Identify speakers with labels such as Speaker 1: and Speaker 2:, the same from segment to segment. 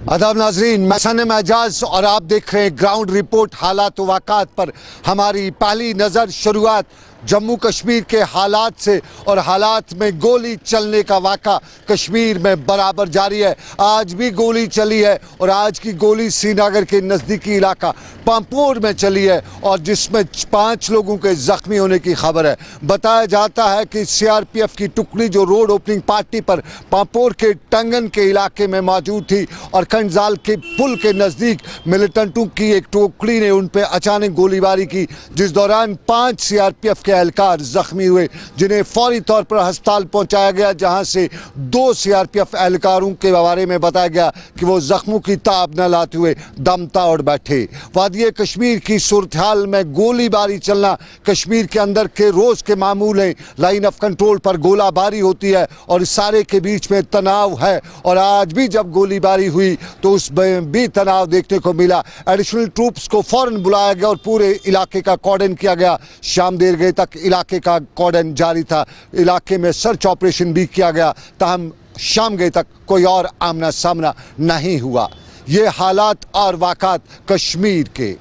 Speaker 1: आदाब नाजरीन, मैं सनम एजाज और आप देख रहे हैं ग्राउंड रिपोर्ट हालात वाक़ात पर। हमारी पहली नज़र शुरुआत जम्मू कश्मीर के हालात से, और हालात में गोली चलने का वाक़ा कश्मीर में बराबर जारी है। आज भी गोली चली है और आज की गोली श्रीनगर के नज़दीकी इलाका पांपोर में चली है और जिसमें 5 लोगों के ज़ख्मी होने की खबर है। बताया जाता है कि CRPF की टुकड़ी जो रोड ओपनिंग पार्टी पर पांपोर के टंगन के इलाके में मौजूद थी और खंडजाल के पुल के नज़दीक मिलिटेंटों की एक टुकड़ी ने उन पर अचानक गोलीबारी की, जिस दौरान 5 CRPF के एहलकार जख्मी हुए, जिन्हें फौरी तौर पर अस्पताल पहुंचाया गया, जहां से 2 CRPF एहलकारों के बारे में बताया गया कि वो जख्मों की ताब न लाते हुए दम तोड़ बैठे। वादिय कश्मीर की सूरत हाल में गोलीबारी चलना कश्मीर के अंदर के रोज़ के मामूल हैं। लाइन ऑफ कंट्रोल पर गोलाबारी होती है और इस सारे के बीच में तनाव है, और आज भी जब गोलीबारी हुई तो उसमें भी तनाव देखने को मिला। एडिशनल ट्रूप्स को फौरन बुलाया गया और पूरे इलाके का कॉर्डन किया गया। शाम देर गए तक इलाके का कॉर्डन जारी था, इलाके में सर्च ऑपरेशन भी किया गया, ताहम शाम गए तक कोई और आमना सामना नहीं हुआ। ये हालात और वाक़ात कश्मीर के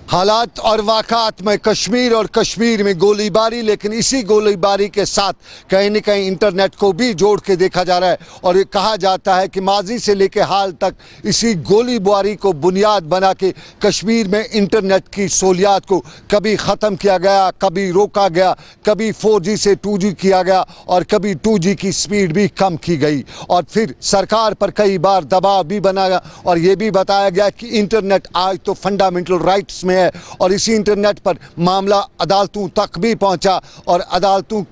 Speaker 1: हालात और वाक़ात में कश्मीर और कश्मीर में गोलीबारी, लेकिन इसी गोलीबारी के साथ कहीं न कहीं इंटरनेट को भी जोड़ के देखा जा रहा है और ये कहा जाता है कि माजी से लेकर हाल तक इसी गोलीबारी को बुनियाद बना के कश्मीर में इंटरनेट की सहूलियात को कभी ख़त्म किया गया, कभी रोका गया, कभी 4G से 2G किया गया और कभी 2G की स्पीड भी कम की गई, और फिर सरकार पर कई बार दबाव भी बनाया और ये भी बताया गया कि इंटरनेट आज तो फंडामेंटल राइट्स में है, और इसी इंटरनेट पर मामला अदालतों तक भी पहुंचा और अदालतों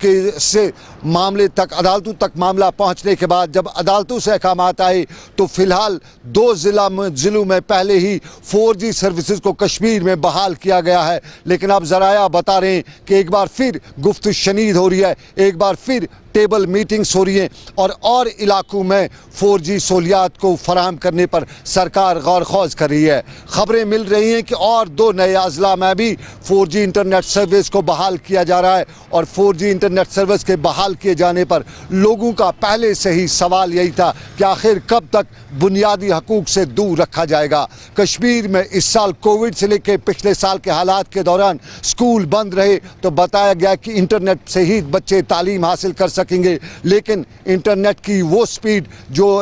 Speaker 1: तक मामला पहुंचने के बाद जब अदालतों से अहकामात आए तो फिलहाल 2 जिलों में पहले ही 4G सर्विसेज को कश्मीर में बहाल किया गया है। लेकिन अब ज़राया बता रहे हैं कि एक बार फिर गुफ्त शनीद हो रही है, एक बार फिर टेबल मीटिंग्स हो रही हैं और इलाकों में 4G सहूलियात को फराहम करने पर सरकार गौर खौज कर रही है। खबरें मिल रही हैं कि और 2 नए अजला में भी 4G इंटरनेट सर्विस को बहाल किया जा रहा है, और 4G इंटरनेट सर्विस के बहाल किए जाने पर लोगों का पहले से ही सवाल यही था कि आखिर कब तक बुनियादी हकूक़ से दूर रखा जाएगा। कश्मीर में इस साल कोविड से लेकर पिछले साल के हालात के दौरान स्कूल बंद रहे तो बताया गया कि इंटरनेट से ही बच्चे तालीम हासिल कर सकेंगे, लेकिन इंटरनेट की वो स्पीड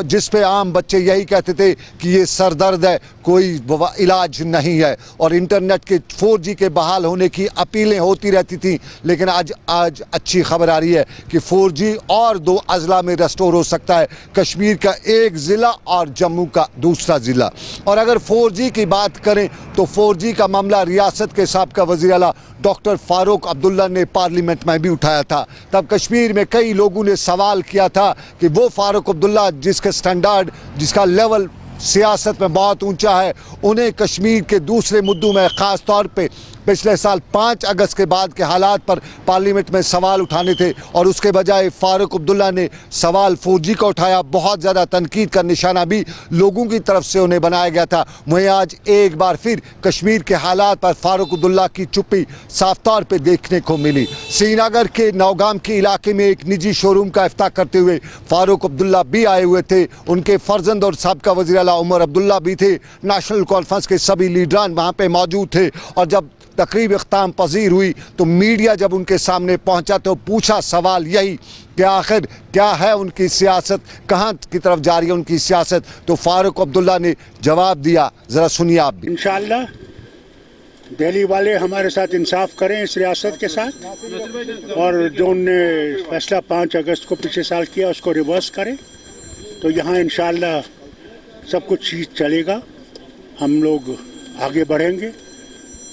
Speaker 1: जिस पे आम बच्चे यही कहते थे कि ये सरदर्द है, कोई इलाज नहीं है, और इंटरनेट के 4G के बहाल होने की अपीलें होती रहती थी। लेकिन आज अच्छी खबर आ रही है कि 4G और 2 अजला में रेस्टोर हो सकता है, कश्मीर का एक ज़िला और जम्मू का दूसरा ज़िला। और अगर 4G की बात करें तो 4G का मामला रियासत के साबिक़ा वज़ीर आला डॉक्टर फ़ारूक अब्दुल्ला ने पार्लियामेंट में भी उठाया था। तब कश्मीर में कई लोगों ने सवाल किया था कि वो फ़ारूक अब्दुल्ला जिसका स्टैंडर्ड, जिसका लेवल सियासत में बहुत ऊंचा है, उन्हें कश्मीर के दूसरे मुद्दों में ख़ास तौर पे पिछले साल 5 अगस्त के बाद के हालात पर पार्लियामेंट में सवाल उठाने थे, और उसके बजाय फ़ारूक अब्दुल्ला ने सवाल 4G का उठाया। बहुत ज़्यादा तनकीद का निशाना भी लोगों की तरफ से उन्हें बनाया गया था। वहीं आज एक बार फिर कश्मीर के हालात पर फ़ारूक अब्दुल्ला की चुप्पी साफ तौर पर देखने को मिली। श्रीनगर के नौगाम के इलाके में एक निजी शोरूम का इफ्ताह करते हुए फ़ारूक अब्दुल्ला भी आए हुए थे, उनके फर्जंद और साबिक़ा वज़ीर आला उमर अब्दुल्ला भी थे। नेशनल कॉन्फ्रेंस के सभी लीडरान वहाँ पर मौजूद थे, और जब तकरीब इख्ताम पजीर हुई तो मीडिया जब उनके सामने पहुंचा तो पूछा सवाल यही कि आखिर क्या है उनकी सियासत, कहाँ की तरफ जा रही है उनकी सियासत। तो फ़ारूक अब्दुल्ला ने जवाब दिया, ज़रा सुनिए आप भी।
Speaker 2: इंशाअल्लाह दिल्ली वाले हमारे साथ इंसाफ करें इस रियासत के साथ, और जो उनने फैसला 5 अगस्त को पिछले साल किया उसको रिवर्स करें, तो यहाँ इंशाअल्लाह सब कुछ चीज़ चलेगा, हम लोग आगे बढ़ेंगे।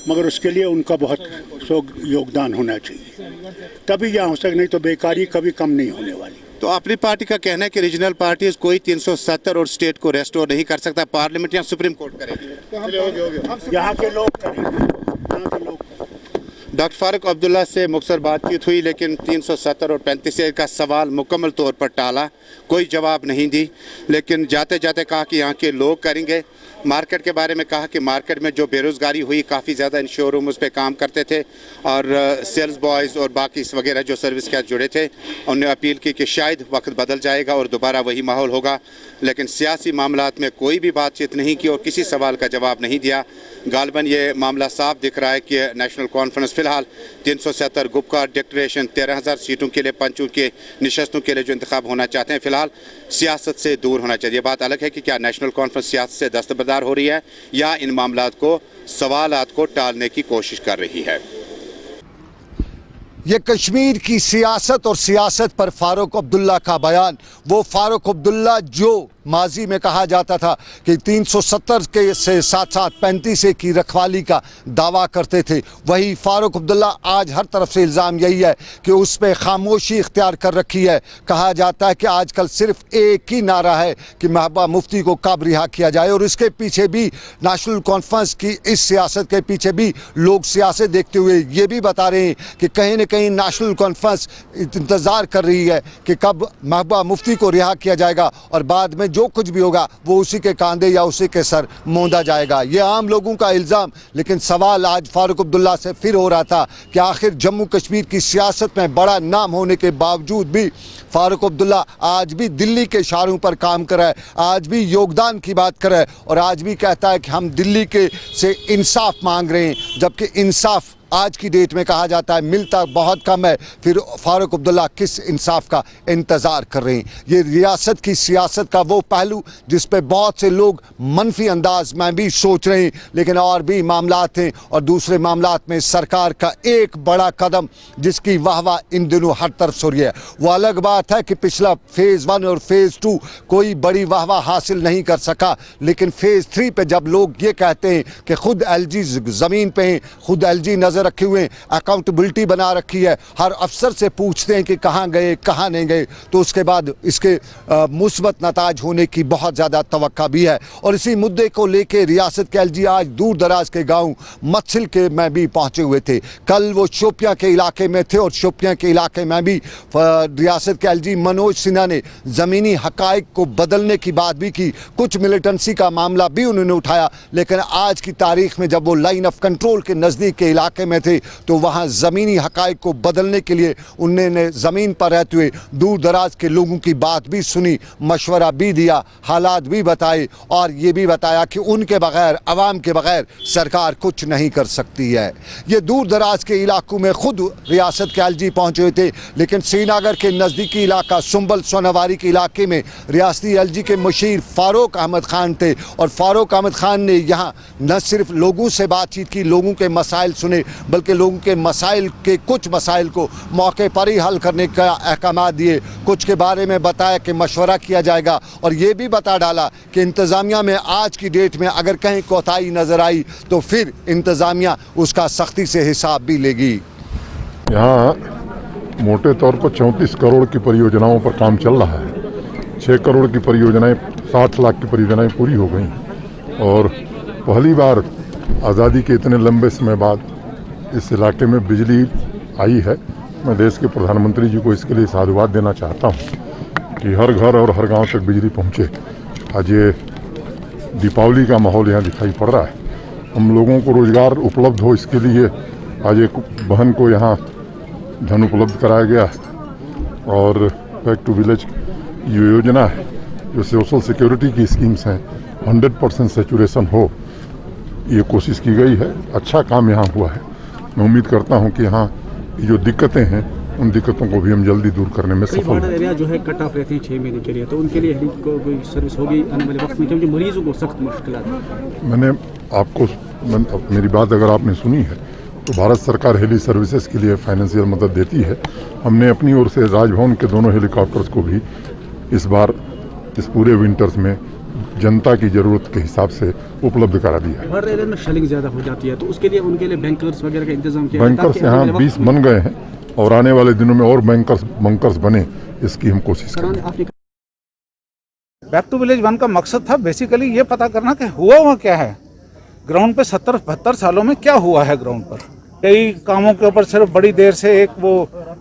Speaker 2: मगर उसके लिए उनका बहुत योगदान होना चाहिए, तभी यहाँ हो सके, नहीं तो बेकारी कभी कम नहीं होने वाली।
Speaker 3: तो अपनी पार्टी का कहना है कि रीजनल पार्टीज कोई 370 और स्टेट को रेस्टोर नहीं कर सकता, पार्लियामेंट या सुप्रीम कोर्ट करेगी।
Speaker 2: यहाँ के लोग करेंगे, यहाँ के लोग।
Speaker 3: डॉक्टर फारूक अब्दुल्ला से मुख्तसर बातचीत हुई, लेकिन 370 और 35 का सवाल मुकम्मल तौर पर टाला, कोई जवाब नहीं दी। लेकिन जाते जाते कहा कि यहाँ के लोग करेंगे। मार्केट के बारे में कहा कि मार्केट में जो बेरोज़गारी हुई, काफ़ी ज़्यादा इन शोरूम उस पर काम करते थे और सेल्स बॉयज़ और बाकी वगैरह जो सर्विस के साथ जुड़े थे, उन्होंने अपील की कि शायद वक्त बदल जाएगा और दोबारा वही माहौल होगा। लेकिन सियासी मामलात में कोई भी बातचीत नहीं की और किसी सवाल का जवाब नहीं दिया। गालिबन ये मामला साफ दिख रहा है कि नेशनल कॉन्फ्रेंस फ़िलहाल 370 गुपकार डिक्लेरेशन 13,000 सीटों के लिए, पंचों के निशस्तों के लिए जो इंतखाब होना चाहते हैं, फ़िलहाल सियासत से दूर होना चाहिए। बात अलग है कि क्या नेशनल कॉन्फ्रेंस सियासत से दस्तबरदार हो रही है या इन मामलात को, सवालात को टालने की कोशिश कर रही है।
Speaker 1: ये कश्मीर की सियासत और सियासत पर फारूक अब्दुल्ला का बयान, वो फारूक अब्दुल्ला जो माजी में कहा जाता था कि 370 के से साथ साथ 35 की रखवाली का दावा करते थे, वही फारूक अब्दुल्ला आज हर तरफ से इल्ज़ाम यही है कि उस पर खामोशी इख्तियार कर रखी है। कहा जाता है कि आजकल सिर्फ एक ही नारा है कि महबूबा मुफ्ती को कब रिहा किया जाए, और इसके पीछे भी नेशनल कॉन्फ्रेंस की इस सियासत के पीछे भी लोग सियासत देखते हुए ये भी बता रहे हैं कि कहीं न कहीं नेशनल कॉन्फ्रेंस इंतज़ार कर रही है कि कब महबूबा मुफ्ती को रिहा किया जाएगा और बाद में जो कुछ भी होगा वो उसी के कांधे या उसी के सर मोंदा जाएगा। ये आम लोगों का इल्ज़ाम, लेकिन सवाल आज फारूक अब्दुल्ला से फिर हो रहा था कि आखिर जम्मू कश्मीर की सियासत में बड़ा नाम होने के बावजूद भी फारूक अब्दुल्ला आज भी दिल्ली के इशारों पर काम कर रहा है, आज भी योगदान की बात कर रहा है और आज भी कहता है कि हम दिल्ली के से इंसाफ मांग रहे हैं, जबकि इंसाफ आज की डेट में कहा जाता है मिलता बहुत कम है। फिर फारूक अब्दुल्ला किस इंसाफ का इंतज़ार कर रहे हैं? ये रियासत की सियासत का वो पहलू जिस पे बहुत से लोग मनफी अंदाज में भी सोच रहे हैं, लेकिन और भी मामलात हैं और दूसरे मामलात में सरकार का एक बड़ा कदम जिसकी वाहवा इन दिनों हर तरफ से हो रही है। वो अलग बात है कि पिछला फेज़ 1 और फेज़ 2 कोई बड़ी वाहवा हासिल नहीं कर सका, लेकिन फेज़ 3 पे जब लोग ये कहते हैं कि खुद एलजी ज़मीन पे हैं, खुद एलजी नज़र रखे हुए, अकाउंटेबिलिटी बना रखी है, हर अफसर से पूछते हैं कि कहाँ गए कहाँ नहीं गए, तो उसके बाद इसके मुस्बत नताज होने की बहुत ज़्यादा तवक्का भी है। और इसी मुद्दे को लेकर रियासत के एलजी आज दूर दराज के गाँव मत्सिल के में भी पहुँचे हुए थे। कल वो शोपियाँ के इलाके में थे और शोपियाँ के इलाके में भी रियासत के एलजी मनोज सिन्हा ने ज़मीनी हक़ाइक़ को बदलने की बात भी की, कुछ मिलिटेंसी का मामला भी उन्होंने उठाया, लेकिन आज की तारीख में जब वो लाइन ऑफ कंट्रोल के नज़दीक के इलाके में थे तो वहाँ ज़मीनी हक़ाइक़ को बदलने के लिए उन्होंने ज़मीन पर रहते हुए दूर दराज के लोगों की बात भी सुनी, मशवरा भी दिया, हालात भी बताए और ये भी बताया कि उनके बगैर, अवाम के बगैर सरकार कुछ नहीं कर सकती है। ये दूर दराज के इलाकों में खुद रियासत के एलजी पहुँचे हुए थे, लेकिन श्रीनगर के नज़दीकी इलाका सुंबल सोनावारी के इलाके में रियासती एलजी के मुशीर फ़ारूक अहमद ख़ान थे और फ़ारूक अहमद ख़ान ने यहाँ न सिर्फ लोगों से बातचीत की, लोगों के मसाइल सुने, बल्कि लोगों के मसाइल के कुछ मसाइल को मौके पर ही हल करने का अहकाम दिए, कुछ के बारे में बताया कि मशवरा किया जाएगा और ये भी बता डाला कि इंतज़ामिया में आज की डेट में अगर कहीं कोताही नज़र आई तो फिर इंतज़ामिया उसका सख्ती से हिसाब भी लेगी।
Speaker 4: यहाँ मोटे तौर पर 34 करोड़ की परियोजनाओं पर काम चल रहा है। 6 करोड़ की परियोजनाएं, 60 लाख की परियोजनाएं पूरी हो गई और पहली बार आज़ादी के इतने लंबे समय बाद इस इलाके में बिजली आई है। मैं देश के प्रधानमंत्री जी को इसके लिए साधुवाद देना चाहता हूँ कि हर घर और हर गांव तक बिजली पहुँचे। आज ये दीपावली का माहौल यहाँ दिखाई पड़ रहा है। हम लोगों को रोज़गार उपलब्ध हो, इसके लिए आज एक बहन को यहाँ धन उपलब्ध कराया गया और बैक टू विलेज ये योजना है जो सोशल सिक्योरिटी की स्कीम्स हैं, 100% सेचुरेशन हो, ये कोशिश की गई है। अच्छा काम यहाँ हुआ है। मैं उम्मीद करता हूँ कि यहाँ जो दिक्कतें हैं उन दिक्कतों को भी हम जल्दी दूर करने में सफल हों।
Speaker 5: एरिया जो है कट ऑफ रहते हैं 6 महीने के लिए, तो उनके लिए कोई सर्विस होगी आने वाले वक्त में, क्योंकि मरीजों को सख्त मुश्किल है।
Speaker 4: मैंने आपको मेरी बात अगर आपने सुनी है तो भारत सरकार हेली सर्विसेज के लिए फाइनेंशियल मदद देती है। हमने अपनी ओर से राजभवन के दोनों हेलीकॉप्टर्स को भी इस बार इस पूरे विंटर्स में जनता की ज़रूरत के हिसाब से उपलब्ध करा दिया है।
Speaker 5: हर एरिया में शेलिंग ज़्यादा हो जाती है, तो उसके लिए उनके लिए बैंकर्स वगैरह का इंतजाम किया।
Speaker 4: बैंकर्स यहाँ 20 बन गए हैं और आने वाले दिनों में और बंकर्स बने, इसकी हम कोशिश करेंगे।
Speaker 6: बैक टू विलेज 1 का मकसद था बेसिकली ये पता करना कि हुआ क्या है ग्राउंड पे। 70-72 सालों में क्या हुआ है ग्राउंड पर, कई कामों के ऊपर सिर्फ बड़ी देर से एक वो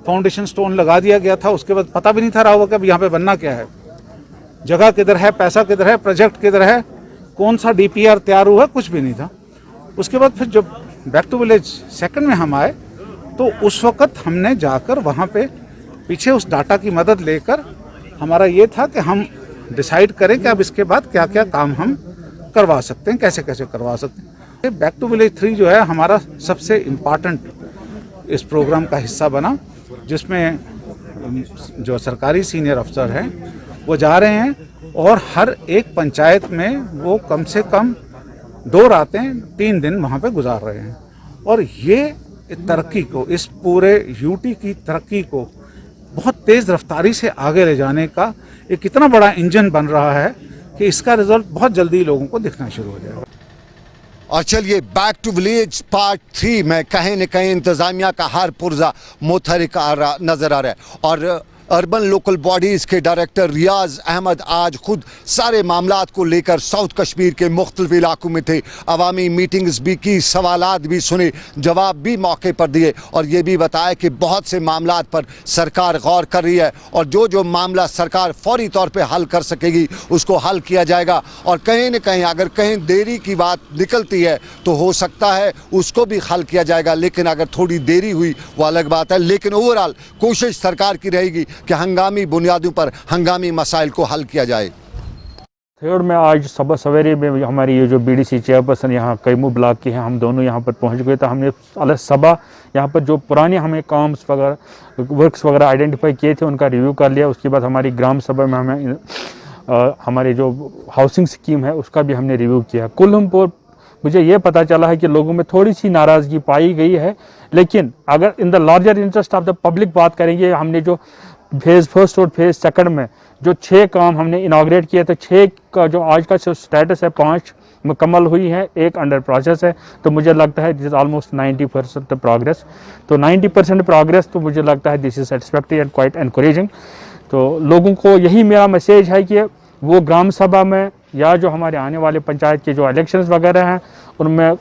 Speaker 6: फाउंडेशन स्टोन लगा दिया गया था, उसके बाद पता भी नहीं था रहा होगा कि अब यहाँ पे बनना क्या है, जगह किधर है, पैसा किधर है, प्रोजेक्ट किधर है, कौन सा DPR तैयार हुआ, कुछ भी नहीं था। उसके बाद फिर जब बैक टू विलेज सेकंड में हम आए तो उस वक्त हमने जाकर वहाँ पे पीछे उस डाटा की मदद लेकर हमारा ये था कि हम डिसाइड करें कि अब इसके बाद क्या क्या काम हम करवा सकते हैं, कैसे कैसे करवा सकते हैं। बैक टू विलेज 3 जो है हमारा सबसे इम्पॉर्टेंट इस प्रोग्राम का हिस्सा बना, जिसमें जो सरकारी सीनियर अफसर हैं वो जा रहे हैं और हर एक पंचायत में वो कम से कम 2 रातें 3 दिन वहाँ पे गुजार रहे हैं। और ये तरक्की को, इस पूरे यूटी की तरक्की को बहुत तेज़ रफ्तारी से आगे ले जाने का एक इतना बड़ा इंजन बन रहा है कि इसका रिजल्ट बहुत जल्दी लोगों को दिखना शुरू हो जाएगा।
Speaker 1: और चलिए बैक टू विलेज पार्ट 3 में कहीं न कहीं इंतजामिया का हर पुर्जा मुतहरिक नजर आ रहा है। और अर्बन लोकल बॉडीज़ के डायरेक्टर रियाज अहमद आज खुद सारे मामलात को लेकर साउथ कश्मीर के मुख्तलिफ इलाकों में थे। अवामी मीटिंग्स भी की, सवालात भी सुने, जवाब भी मौके पर दिए और ये भी बताया कि बहुत से मामलात पर सरकार गौर कर रही है और जो जो मामला सरकार फौरी तौर पे हल कर सकेगी उसको हल किया जाएगा। और कहीं न कहीं अगर कहीं देरी की बात निकलती है तो हो सकता है उसको भी हल किया जाएगा, लेकिन अगर थोड़ी देरी हुई वो अलग बात है। लेकिन ओवरऑल कोशिश सरकार की रहेगी कि हंगामी बुनियादों पर हंगामी मसाइल को हल किया जाए।
Speaker 7: थर्ड में आज सुबह सवेरे में हमारी ये जो BDC चेयरपर्सन यहाँ कैमू ब्लॉक की हैं, हम दोनों यहाँ पर पहुँच गए। तो हमने अलग सबा यहाँ पर जो पुराने हमें काम्स वगैरह वर्क्स वगैरह आइडेंटिफाई किए थे उनका रिव्यू कर लिया। उसके बाद हमारी ग्राम सभा में हमें हमारे जो हाउसिंग स्कीम है उसका भी हमने रिव्यू किया। कुल मुझे ये पता चला है कि लोगों में थोड़ी सी नाराज़गी पाई गई है, लेकिन अगर in the larger interest of the public बात करेंगे, हमने जो फेज़ फर्स्ट और फेज़ सेकंड में जो 6 काम हमने इनाग्रेट किए थे, 6 का जो आज का स्टेटस है 5 मुकम्मल हुई है, 1 अंडर प्रोसेस है। तो मुझे लगता है दिस इज़ ऑलमोस्ट 90% प्रोग्रेस। तो 90% प्रोग्रेस तो मुझे लगता है this is satisfactory and quite encouraging. तो लोगों को यही मेरा मैसेज है कि वो ग्राम सभा में या जो हमारे आने वाले पंचायत के जो इलेक्शंस वगैरह हैं उनमें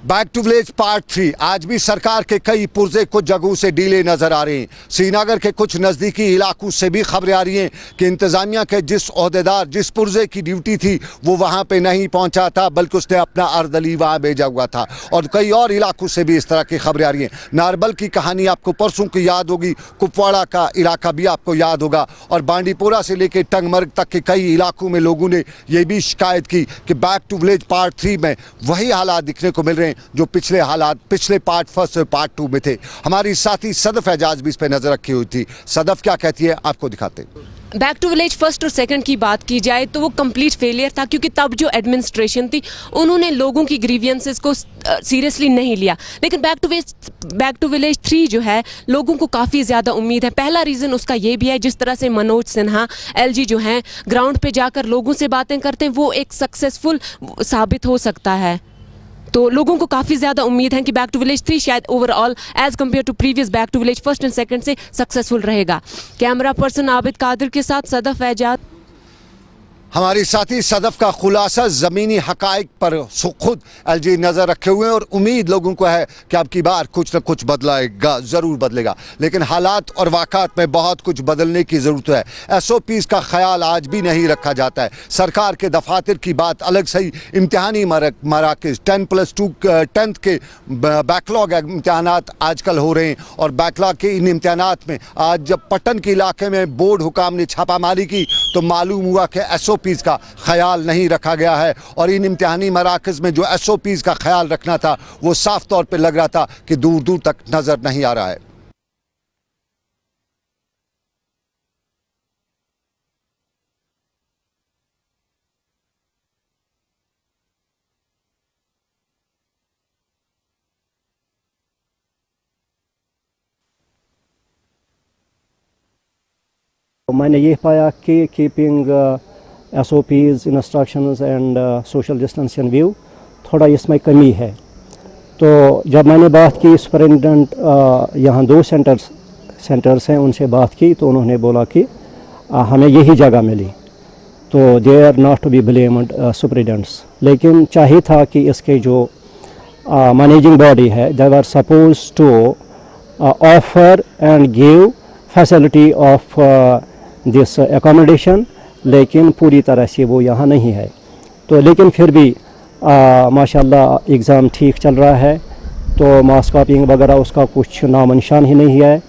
Speaker 1: बैक टू विलेज पार्ट 3 आज भी सरकार के कई पुर्जे कुछ जगहों से डीले नजर आ रहे हैं। श्रीनगर के कुछ नज़दीकी इलाकों से भी खबरें आ रही हैं कि इंतजामिया के जिस ओहदेदार जिस पुर्जे की ड्यूटी थी वो वहां पे नहीं पहुंचा था, बल्कि उसने अपना अर्दली वहां भेजा हुआ था। और कई और इलाकों से भी इस तरह की खबरें आ रही हैं। नारबल की कहानी आपको परसों की याद होगी, कुपवाड़ा का इलाका भी आपको याद होगा, और बांडीपोरा से लेकर टंगमर्ग तक के कई इलाकों में लोगों ने यह भी शिकायत की कि बैक टू विलेज पार्ट 3 में वही हालात दिखने को मिल रहे हैं जो पिछले हालात पिछले पार्ट 1 और पार्ट 2 में थे। हमारी साथी सदफ एजाज भी इस पर नजर रखी हुई थी। सदफ क्या कहती है आपको दिखाते हैं।
Speaker 8: बैक टू विलेज फर्स्ट और सेकंड की बात की जाए तो वो कंप्लीट फेलियर था, क्योंकि तब जो एडमिनिस्ट्रेशन थी उन्होंने लोगों की ग्रीवियंसेस को सीरियसली नहीं लिया। लेकिन बैक टू विलेज 3 जो है लोगों को काफ़ी ज़्यादा उम्मीद है। पहला रीज़न उसका ये भी है, जिस तरह से मनोज सिन्हा LG जो हैं ग्राउंड पे जाकर लोगों से बातें करते हैं, वो एक सक्सेसफुल साबित हो सकता है। तो लोगों को काफ़ी ज़्यादा उम्मीद है कि बैक टू विलेज 3 शायद overall as compare to previous back to village first and second से सक्सेसफुल रहेगा। कैमरा पर्सन आबिद कादिर के साथ सदफ एजाज।
Speaker 1: हमारी साथी सदफ का खुलासा ज़मीनी हकाइक पर खुद LG नज़र रखे हुए हैं और उम्मीद लोगों को है कि अब की बार कुछ न कुछ बदलाएगा, ज़रूर बदलेगा। लेकिन हालात और वाक़ात में बहुत कुछ बदलने की ज़रूरत है। SOPs का ख्याल आज भी नहीं रखा जाता है। सरकार के दफातर की बात अलग सही, इम्तहानी मराकज़ 10+2 10th के बैकलॉग इम्तहानात आजकल हो रहे हैं और बैकलॉग के इन इम्तहानात में आज जब पटन के इलाके में बोर्ड हुकाम ने छापामारी की तो मालूम हुआ कि SOPs का ख्याल नहीं रखा गया है और इन इम्तिहानी मराकज़ में जो SOPs का ख्याल रखना था वो साफ तौर पे लग रहा था कि दूर दूर तक नज़र नहीं आ रहा है।
Speaker 9: मैंने ये पाया कि keeping SOPs, instructions and social distancing view थोड़ा इसमें कमी है। तो जब मैंने बात की सुपरिटेंडेंट यहाँ 2 सेंटर्स हैं उनसे बात की तो उन्होंने बोला कि हमें यही जगह मिली, तो they are not to be blamed superintendents. लेकिन चाहिए था कि इसके जो मैनेजिंग बॉडी है, they are suppose to offer and give facility of this accommodation, लेकिन पूरी तरह से वो यहाँ नहीं है। तो लेकिन फिर भी माशाल्लाह एग्ज़ाम ठीक चल रहा है, तो मास कॉपिंग वगैरह उसका कुछ नामो निशान ही नहीं है।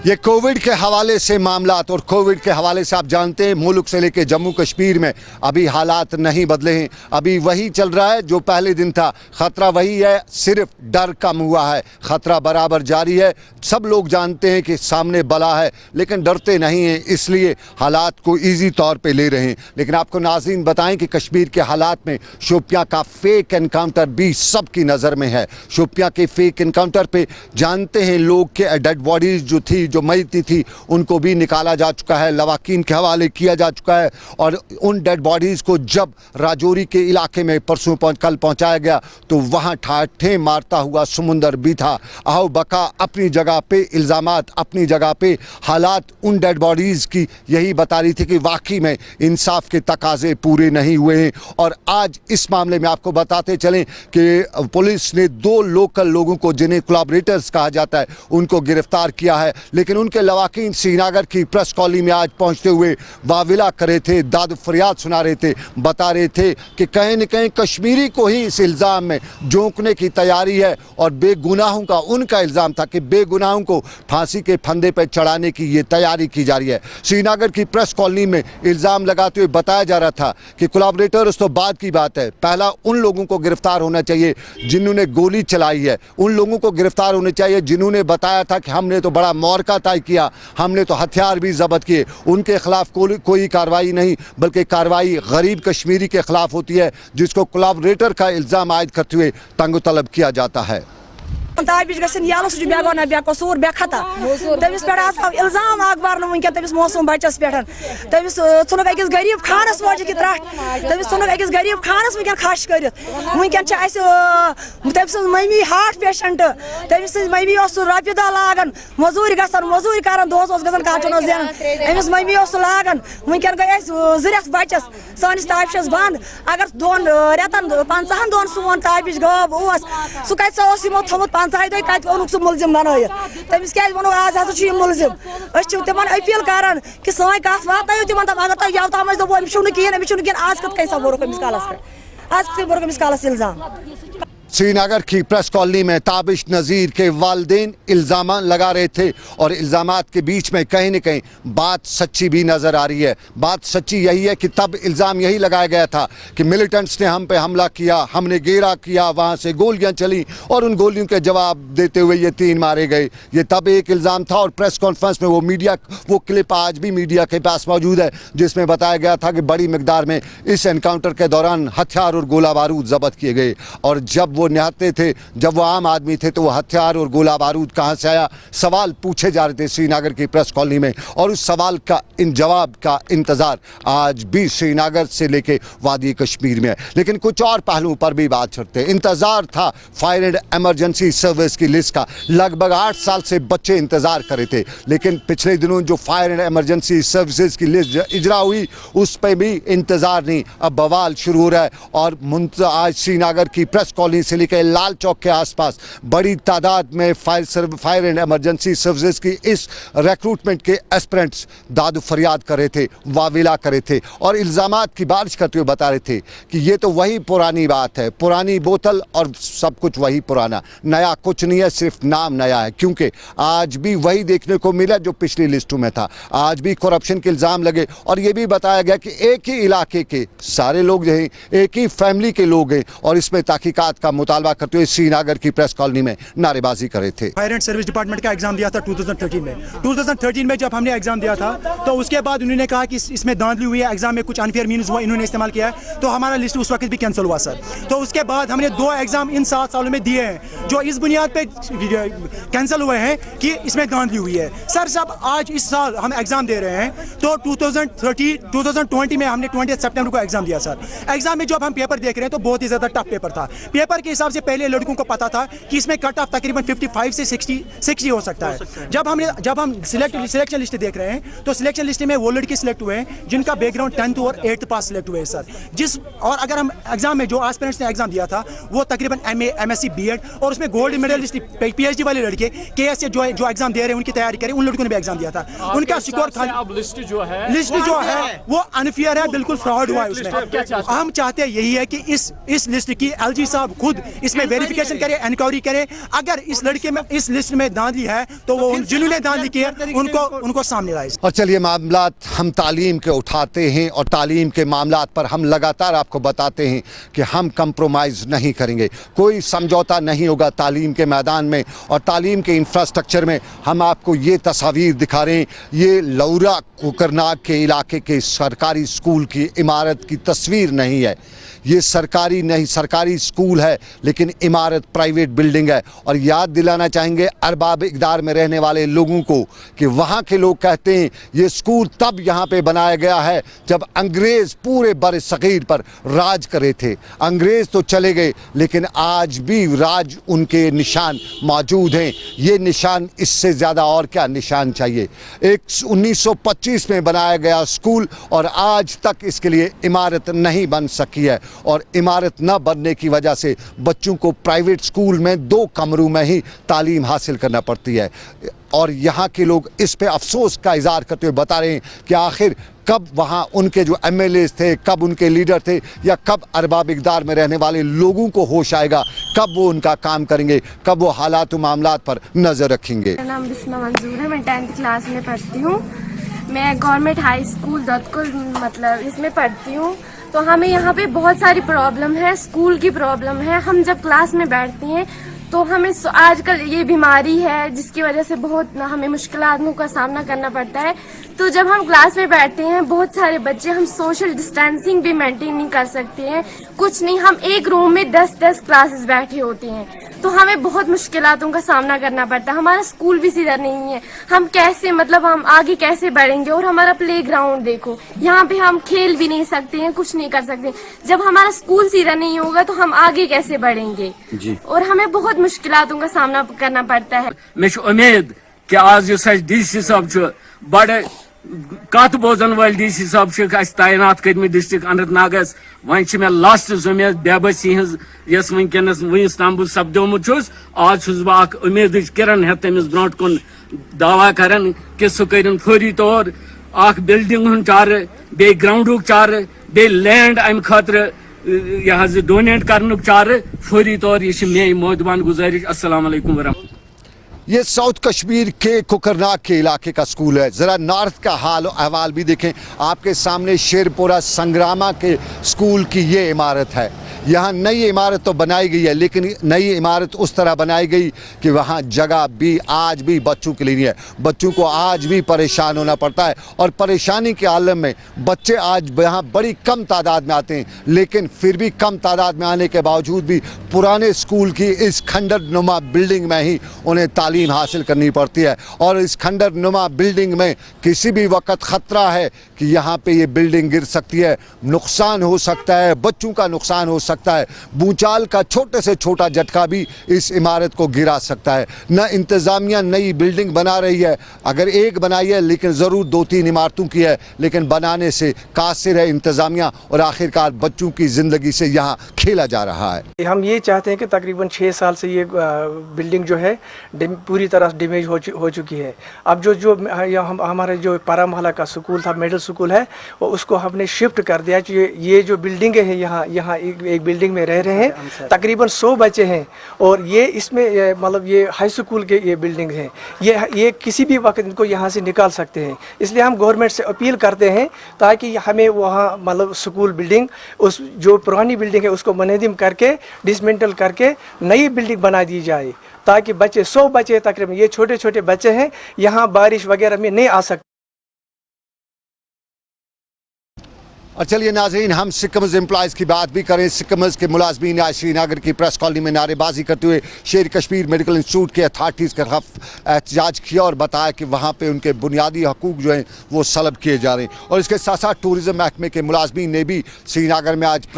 Speaker 1: ये कोविड के हवाले से मामलात और कोविड के हवाले से आप जानते हैं मुल्क से लेकर जम्मू कश्मीर में अभी हालात नहीं बदले हैं, अभी वही चल रहा है जो पहले दिन था। ख़तरा वही है, सिर्फ डर कम हुआ है, ख़तरा बराबर जारी है। सब लोग जानते हैं कि सामने बला है, लेकिन डरते नहीं हैं, इसलिए हालात को ईजी तौर पे ले रहे हैं। लेकिन आपको नाज़रीन बताएं कि कश्मीर के हालात में शोपियां का फेक एनकाउंटर भी सबकी नज़र में है। शोपियां के फेक एनकाउंटर पे जानते हैं लोग के डेड बॉडीज़ जो थी, जो मयती थी, उनको भी निकाला जा चुका है, लवाकीन के हवाले किया जा चुका है। और उन डेड बॉडीज़ को जब राजौरी के इलाके में कल पहुंचाया गया तो वहां ठाठे मारता हुआ समुंदर भी था। आओ बका अपनी जगह पे, इल्ज़ामात अपनी जगह पे, हालात उन डेड बॉडीज़ की यही बता रही थी कि वाकई में इंसाफ के तकाजे पूरे नहीं हुए हैं। और आज इस मामले में आपको बताते चलें कि पुलिस ने 2 लोकल लोगों को, जिन्हें कोलैबोरेटर्स कहा जाता है, उनको गिरफ्तार किया है। लेकिन उनके लवाकीन श्रीनगर की प्रेस कॉलोनी में आज पहुंचते हुए वाविला करे थे, दाद फरियाद सुना रहे थे, बता रहे थे कि कहीं न कहीं कश्मीरी को ही इस इल्ज़ाम में झोंकने की तैयारी है। और बेगुनाहों का उनका इल्ज़ाम था कि बेगुनाहों को फांसी के फंदे पर चढ़ाने की ये तैयारी की जा रही है। श्रीनगर की प्रेस कॉलोनी में इल्ज़ाम लगाते हुए बताया जा रहा था कि कोलैबोरेटर्स तो बाद की बात है, पहला उन लोगों को गिरफ्तार होना चाहिए जिन्होंने गोली चलाई है, उन लोगों को गिरफ्तार होने चाहिए जिन्होंने बताया था कि हमने तो बड़ा मौका तय किया, हमने तो हथियार भी जब्त किए। उनके खिलाफ कोई कार्रवाई नहीं, बल्कि कार्रवाई गरीब कश्मीरी के खिलाफ होती है जिसको कोलैबोरेटर का इल्ज़ाम आयद करते हुए तंग तलब किया जाता है।
Speaker 10: ताबिश गसन यालो सु बेगोना बेकसूर बेखता तमिस पे आव इल्जाम अखबार वनकन तमिस मौसम बचस पे तमिस सुनक अकिस गरीब खानस मोज की त्रट तमिस सुनक अकिस गरीब खानस वनकन खश कर वनकन तमिस मम्मी हार्ट पेशेंट तमिस मम्मी रपि दह लागान मजूरी गसन मजूरी करान दोस गसन काटन देन अमिस मम्मी लागान वनकन गई 2 रेत बचस सानिस ताबिश बंद अगर 2 रेतन 50 दोन सोन ताबिश गब सह कत यमो थोमुत 5 दह कत ओनुक सह मुलजिम बनायित तमिस क्या वनो आज हसा मुलजिम तिमन अपील करान कि सन कत वात तिमन तम अगर तुम यव तम दोपो अमिस कहें आज कत कैसा बोरो अमिस कालस पे आज कत बोरो अमिस कालस इल्जाम।
Speaker 1: श्रीनगर की प्रेस कॉलोनी में ताबिश नज़ीर के वालिदैन इल्ज़ाम लगा रहे थे और इल्ज़ामात के बीच में कहीं न कहीं बात सच्ची भी नज़र आ रही है। बात सच्ची यही है कि तब इल्ज़ाम यही लगाया गया था कि मिलिटेंट्स ने हम पे हमला किया, हमने घेरा किया, वहाँ से गोलियाँ चली और उन गोलियों के जवाब देते हुए ये 3 मारे गए। ये तब एक इल्ज़ाम था और प्रेस कॉन्फ्रेंस में वो क्लिप आज भी मीडिया के पास मौजूद है जिसमें बताया गया था कि बड़ी मिकदार में इस एनकाउंटर के दौरान हथियार और गोला बारूद जब्त किए गए। और जब वो निहत्ते थे, जब वो आम आदमी थे, तो वो हथियार और गोला बारूद कहाँ से आया, सवाल पूछे जा रहे थे श्रीनगर की प्रेस कॉलोनी में। और उस सवाल का जवाब का इंतज़ार आज भी श्रीनगर से लेके वादी कश्मीर में है। लेकिन कुछ और पहलुओं पर भी बात करते हैं। इंतज़ार था फायर एंड एमरजेंसी सर्विस की लिस्ट का, लगभग 8 साल से बच्चे इंतज़ार कर रहे थे। लेकिन पिछले दिनों जो फायर एंड एमरजेंसी सर्विसेज की लिस्ट इजरा हुई उस पर भी इंतज़ार नहीं, अब बवाल शुरू हो रहा है। और आज श्रीनगर की प्रेस कॉलोनी से लेकर लाल चौक के आसपास बड़ी तादाद में फायर एंड एमरजेंसी सर्विसेज की इस रिक्रूटमेंट के एस्पिरेंट्स दाद फरियाद कर रहे थे, वाविला कर रहे थे और इल्ज़ामात की बारिश करते हुए बता रहे थे कि ये तो वही पुरानी बात है, पुरानी बोतल और सब कुछ वही पुराना, नया कुछ नहीं है, सिर्फ नाम नया है। क्योंकि आज भी वही देखने को मिला जो पिछली लिस्टों में था, आज भी करप्शन के इल्ज़ाम लगे। और ये भी बताया गया कि एक ही इलाके के सारे लोग जो हैं, एक ही फैमिली के लोग हैं और इसमें तहकीकात का मुतालबा करते हुए श्रीनगर की प्रेस कॉलोनी में नारेबाजी कर रहे थे।
Speaker 11: फायर एंड सर्विस डिपार्टमेंट का एग्जाम दिया था 2013 में। 2013 में जब हमने एग्जाम दिया था तो उसके बाद उन्होंने कहा कि इसमें धांधली हुई है, एग्जाम में कुछ अनफेयर मीन्स हुआ, इन्होंने इस्तेमाल किया है, तो हमारा लिस्ट उस वक्त भी कैंसिल हुआ सर। तो उसके बाद हमने 2 एग्जाम इन 7 सालों में दिए हैं जो इस बुनियाद पे कैंसिल हुए हैं कि इसमें धांधली हुई है। सर साहब आज इस साल हम एग्जाम दे रहे हैं तो 2020 में हमने 20 सितंबर को एग्जाम दिया सर। एग्जाम में जब हम पेपर देख रहे हैं तो बहुत ही ज़्यादा टफ पेपर था। पेपर के हिसाब से पहले लड़कों को पता था कि इसमें कट ऑफ तकरीबन 55 से 60 हो सकता है। जब हम सिलेक्शन लिस्ट देख रहे हैं तो सिलेक्शन लिस्ट में वो लड़के सिलेक्ट हुए हैं जिनका बैकग्राउंड 10th और 8th पास सिलेक्ट हुए हैं सर। और अगर हम एग्जाम में जो एस्पिरेंट्स ने एग्जाम दिया था वो तकरीबन MA MSc BEd और उसमें गोल्ड मेडलिस्ट PhD वाले लड़के KS से जो एग्जाम दे रहे हैं उनकी तैयारी करें, उन लड़कों ने भी एग्जाम दिया था। उनका स्कोर लिस्ट जो है वो अनफेयर है, बिल्कुल फ्रॉड हुआ है उसमें। हम चाहते हैं यही है कि इस लिस्ट की LG साहब खुद इसमें वेरिफिकेशन करे, इंक्वायरी करे। अगर इस लड़के में इस लिस्ट में धांधली है तो वो जिन्होंने धांधली की है उनको सामने लाए।
Speaker 1: और चलिए मामलात हम तालीम के उठाते हैं और तालीम के मामलात पर हम लगातार आपको बताते हैं कि हम कंप्रोमाइज़ नहीं करेंगे, कोई समझौता नहीं होगा तालीम के मैदान में और तालीम के इंफ्रास्ट्रक्चर में। हम आपको ये तस्वीर दिखा रहे हैं, ये लौरा कुकरनाग के इलाके के सरकारी स्कूल की इमारत की तस्वीर नहीं है। ये सरकारी स्कूल है लेकिन इमारत प्राइवेट बिल्डिंग है। और याद दिलाना चाहेंगे अरबाब इक़दार में रहने वाले लोगों को कि वहाँ के लोग कहते हैं ये स्कूल तब यहाँ पे बनाया गया है जब अंग्रेज़ पूरे बर सग़ीर पर राज करे थे। अंग्रेज़ तो चले गए लेकिन आज भी राज उनके निशान मौजूद हैं। ये निशान, इससे ज़्यादा और क्या निशान चाहिए। एक 1925 में बनाया गया स्कूल और आज तक इसके लिए इमारत नहीं बन सकी है और इमारत न बनने की वजह से बच्चों को प्राइवेट स्कूल में 2 कमरों में ही तालीम हासिल करना पड़ती है। और यहाँ के लोग इस पे अफसोस का इज़हार करते हुए बता रहे हैं कि आखिर कब वहाँ उनके जो MLAs थे, कब उनके लीडर थे या कब अरबाब इक़दार में रहने वाले लोगों को होश आएगा, कब वो उनका काम करेंगे, कब वो हालात व मामलात पर नज़र रखेंगे।
Speaker 12: मेरा नाम बिस्मा मंजूर है, मैं 10th क्लास में पढ़ती हूँ। मैं गवर्नमेंट हाई स्कूल दत्तकुल मतलब इसमें पढ़ती हूँ। तो हमें यहाँ पे बहुत सारी प्रॉब्लम है, स्कूल की प्रॉब्लम है। हम जब क्लास में बैठते हैं तो हमें आजकल ये बीमारी है जिसकी वजह से बहुत हमें मुश्किलों का सामना करना पड़ता है। तो जब हम क्लास में बैठते हैं बहुत सारे बच्चे, हम सोशल डिस्टेंसिंग भी मेंटेन नहीं कर सकते हैं, कुछ नहीं। हम एक रूम में 10-10 क्लासेस बैठे होते हैं तो हमें बहुत मुश्किलों का सामना करना पड़ता है। हमारा स्कूल भी सीधा नहीं है, हम कैसे मतलब हम आगे कैसे बढ़ेंगे। और हमारा प्ले ग्राउंड देखो, यहाँ पे हम खेल भी नहीं सकते हैं, कुछ नहीं कर सकते। जब हमारा स्कूल सीधा नहीं होगा तो हम आगे कैसे बढ़ेंगे जी। और हमें बहुत मुश्किलों का सामना करना पड़ता है।
Speaker 13: मैं उम्मीद कि आज DC साहब बड़े कत बोजन वाल DC साहब तैनात कर्मि डिस्ट्रिक्ट अनंतनागस। वह मे लास्ट उम्मीद बेबसी हस वनकस वस तम बह सपदोमुत आज बह उम्मीद किरण हे तमिस ब्रोट कुन दावा कर कि सह कर फौरी तौर बिल्डिंग चार बे ग्राउंड चार बे लैंड अम खतर यह डोनेट कर चार फौरी तौर। यह मे मोदबान गुजारिश। अस्सलाम वालेकुम वरहमतुल्लाह।
Speaker 1: ये साउथ कश्मीर के कुकरनाग के इलाके का स्कूल है। ज़रा नॉर्थ का हाल अहवाल भी देखें। आपके सामने शेरपुरा संग्रामा के स्कूल की ये इमारत है। यहाँ नई इमारत तो बनाई गई है लेकिन नई इमारत उस तरह बनाई गई कि वहाँ जगह भी आज भी बच्चों के लिए नहीं है। बच्चों को आज भी परेशान होना पड़ता है और परेशानी के आलम में बच्चे आज यहाँ बड़ी कम तादाद में आते हैं। लेकिन फिर भी कम तादाद में आने के बावजूद भी पुराने स्कूल की इस खंडर नुमा बिल्डिंग में ही उन्हें तालीम हासिल करनी पड़ती है। और इस खंडर नुमा बिल्डिंग में किसी भी वक्त ख़तरा है कि यहाँ पे ये बिल्डिंग गिर सकती है, नुकसान हो सकता है, बच्चों का नुकसान हो सकता है। भूचाल का छोटे से छोटा झटका भी इस इमारत को गिरा सकता है। न इंतज़ामिया नई बिल्डिंग बना रही है, अगर एक बनाई है लेकिन ज़रूर 2-3 इमारतों की है, लेकिन बनाने से कासिर है इंतज़ामिया और आखिरकार बच्चों की ज़िंदगी से यहाँ खेला जा रहा है।
Speaker 14: हम ये चाहते हैं कि तकरीबन 6 साल से ये बिल्डिंग जो है पूरी तरह डैमेज हो चुकी है। अब जो हमारे जो पारा महला का स्कूल था, मिडिल स्कूल है, वो उसको हमने शिफ्ट कर दिया। ये जो बिल्डिंगें हैं यहाँ एक बिल्डिंग में रह रहे हैं, तकरीबन 100 बच्चे हैं और ये इसमें मतलब ये हाई स्कूल के ये बिल्डिंग हैं। ये किसी भी वक्त इनको यहाँ से निकाल सकते हैं। इसलिए हम गवर्नमेंट से अपील करते हैं ताकि हमें वहाँ मतलब स्कूल बिल्डिंग उस जो पुरानी बिल्डिंग है उसको मुनहदम करके डिसमेंटल करके नई बिल्डिंग बना दी जाए ताकि बच्चे 100 बच्चे तकरीबन, ये छोटे छोटे बच्चे हैं, यहाँ बारिश वगैरह में नहीं आ सकते।
Speaker 1: और चलिए नाज़रीन, हम सिकम्स एम्प्लॉयज़ की बात भी करें। सिकम्स के मुलाजमीन आज श्रीनगर की प्रेस कॉलोनी में नारेबाजी करते हुए शेर कश्मीर मेडिकल इंस्टीट्यूट के अथॉरिटीज़ के खिलाफ एहतजाज किया और बताया कि वहाँ पे उनके बुनियादी हकूक़ जो हैं वो सलब किए जा रहे हैं। और इसके साथ साथ टूरिज़म महकमे के मुलाजमीन ने भी श्रीनगर में आज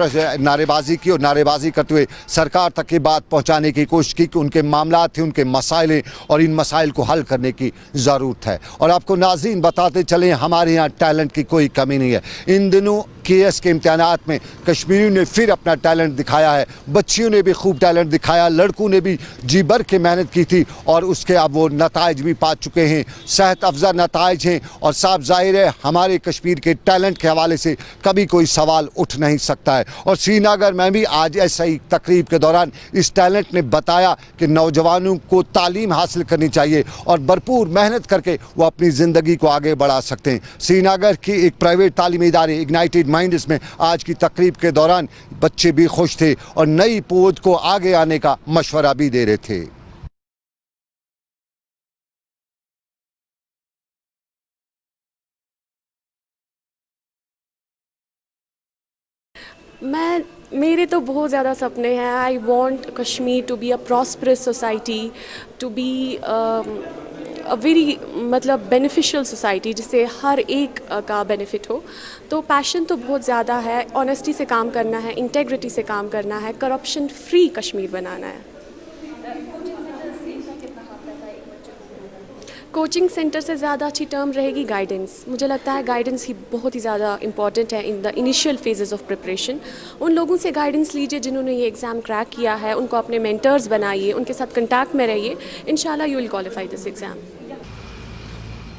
Speaker 1: नारेबाजी की और नारेबाजी करते हुए सरकार तक ये बात पहुँचाने की कोशिश की कि उनके मामला थे, उनके मसाइल हैं और इन मसाइल को हल करने की ज़रूरत है। और आपको नाज़रीन बताते चलें, हमारे यहाँ टैलेंट की कोई कमी नहीं है। इन दिनों केएस के इम्तिहानात में कश्मीरियों ने फिर अपना टैलेंट दिखाया है, बच्चियों ने भी खूब टैलेंट दिखाया, लड़कों ने भी जी भर के मेहनत की थी और उसके अब वो नताइज भी पा चुके हैं, सेहत अफजा नताइज हैं। और साफ जाहिर है हमारे कश्मीर के टैलेंट के हवाले से कभी कोई सवाल उठ नहीं सकता है। और श्रीनगर में भी आज ऐसा ही तकरीब के दौरान इस टैलेंट ने बताया कि नौजवानों को तालीम हासिल करनी चाहिए और भरपूर मेहनत करके वो अपनी ज़िंदगी को आगे बढ़ा सकते हैं। श्रीनगर की एक प्राइवेट तालीमी इदारे इग्नाइटेड माइंड्स में आज की तकरीब के दौरान बच्चे भी खुश थे और नई पौध को आगे आने का मशवरा भी दे रहे थे।
Speaker 12: मेरे तो बहुत ज़्यादा सपने हैं। I want Kashmir to be a prosperous society, to be a very मतलब बेनिफिशियल सोसाइटी जिससे हर एक का बेनिफिट हो। तो पैशन तो बहुत ज़्यादा है, ऑनेस्टी से काम करना है, इंटेग्रिटी से काम करना है, करप्शन फ्री कश्मीर बनाना है। कोचिंग सेंटर से ज़्यादा अच्छी टर्म रहेगी गाइडेंस। मुझे लगता है गाइडेंस ही बहुत ही ज़्यादा इंपॉर्टेंट है in the initial phases of preparation. उन लोगों से गाइडेंस लीजिए जिन्होंने ये एग्ज़ाम क्रैक किया है, उनको अपने मेंटर्स बनाइए, उनके साथ कंटैक्ट में रहिए, इंशाल्लाह you will qualify this exam.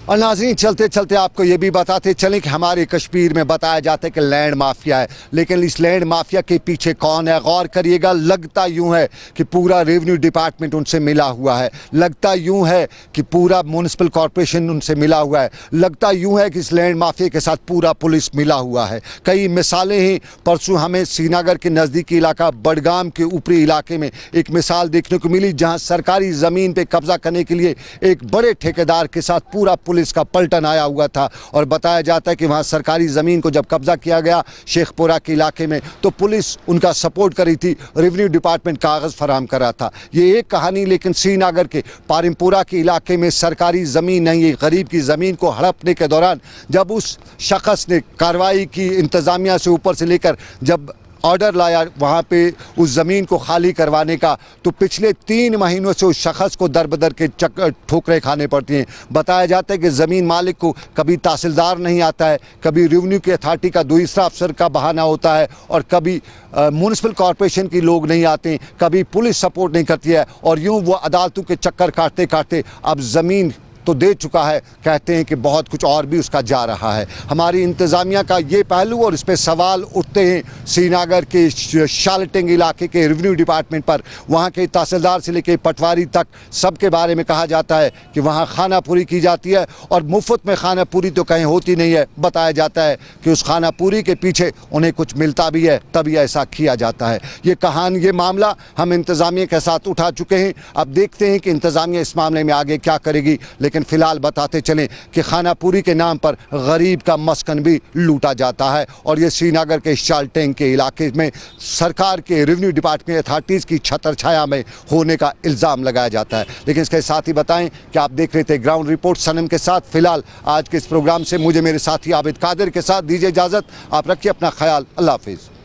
Speaker 1: और नाज़रीन, चलते चलते आपको ये भी बताते चलें कि हमारे कश्मीर में बताया जाता है कि लैंड माफिया है, लेकिन इस लैंड माफिया के पीछे कौन है? गौर करिएगा, लगता यूँ है कि पूरा रेवेन्यू डिपार्टमेंट उनसे मिला हुआ है, लगता यूँ है कि पूरा म्यूनिसिपल कॉरपोरेशन उनसे मिला हुआ है, लगता यूँ है कि इस लैंड माफिया के साथ पूरा पुलिस मिला हुआ है। कई मिसालें हैं। परसों हमें श्रीनगर के नज़दीकी इलाका बडगाम के ऊपरी इलाके में एक मिसाल देखने को मिली जहाँ सरकारी ज़मीन पर कब्जा करने के लिए एक बड़े ठेकेदार के साथ पूरा पुलिस का पलटन आया हुआ था। और बताया जाता है कि वहां सरकारी जमीन को जब कब्जा किया गया शेखपुरा के इलाके में तो पुलिस उनका सपोर्ट कर रही थी, रेवेन्यू डिपार्टमेंट कागज फराहम कर रहा था। ये एक कहानी। लेकिन श्रीनगर के पारिमपुरा के इलाके में सरकारी जमीन नहीं है, गरीब की जमीन को हड़पने के दौरान जब उस शख्स ने कार्रवाई की, इंतजामिया से ऊपर से लेकर जब ऑर्डर लाया वहाँ पे उस ज़मीन को खाली करवाने का, तो पिछले 3 महीनों से उस शख्स को दर बदर के ठोकरें खाने पड़ती हैं। बताया जाता है कि ज़मीन मालिक को कभी तहसीलदार नहीं आता है, कभी रेवेन्यू की अथॉरिटी का दूसरा अफसर का बहाना होता है और कभी म्यूनिसिपल कॉरपोरेशन के लोग नहीं आते, कभी पुलिस सपोर्ट नहीं करती है और यूँ वो अदालतों के चक्कर काटते काटते अब ज़मीन तो दे चुका है, कहते हैं कि बहुत कुछ और भी उसका जा रहा है। हमारी इंतज़ामिया का ये पहलू और इस पर सवाल उठते हैं श्रीनगर के शालटेंग इलाके के रेवेन्यू डिपार्टमेंट पर। वहाँ के तहसीलदार से लेकर पटवारी तक सबके बारे में कहा जाता है कि वहाँ खाना पूरी की जाती है और मुफ्त में खाना पूरी तो कहीं होती नहीं है। बताया जाता है कि उस खाना पूरी के पीछे उन्हें कुछ मिलता भी है, तभी ऐसा किया जाता है। ये कहानी, ये मामला हम इंतज़ामिया के साथ उठा चुके हैं। अब देखते हैं कि इंतज़ामिया इस मामले में आगे क्या करेगी। लेकिन फिलहाल बताते चलें कि खाना पूरी के नाम पर गरीब का मस्कन भी लूटा जाता है और ये श्रीनगर के शालटेंग के इलाके में सरकार के रेवेन्यू डिपार्टमेंट अथॉरिटीज़ की छतर छाया में होने का इल्ज़ाम लगाया जाता है। लेकिन इसके साथ ही बताएं कि आप देख रहे थे ग्राउंड रिपोर्ट सनम के साथ। फिलहाल आज के इस प्रोग्राम से मुझे मेरे साथी आबिद कादिर के साथ दीजिए इजाज़त। आप रखिए अपना ख्याल। अल्लाह हाफिज़।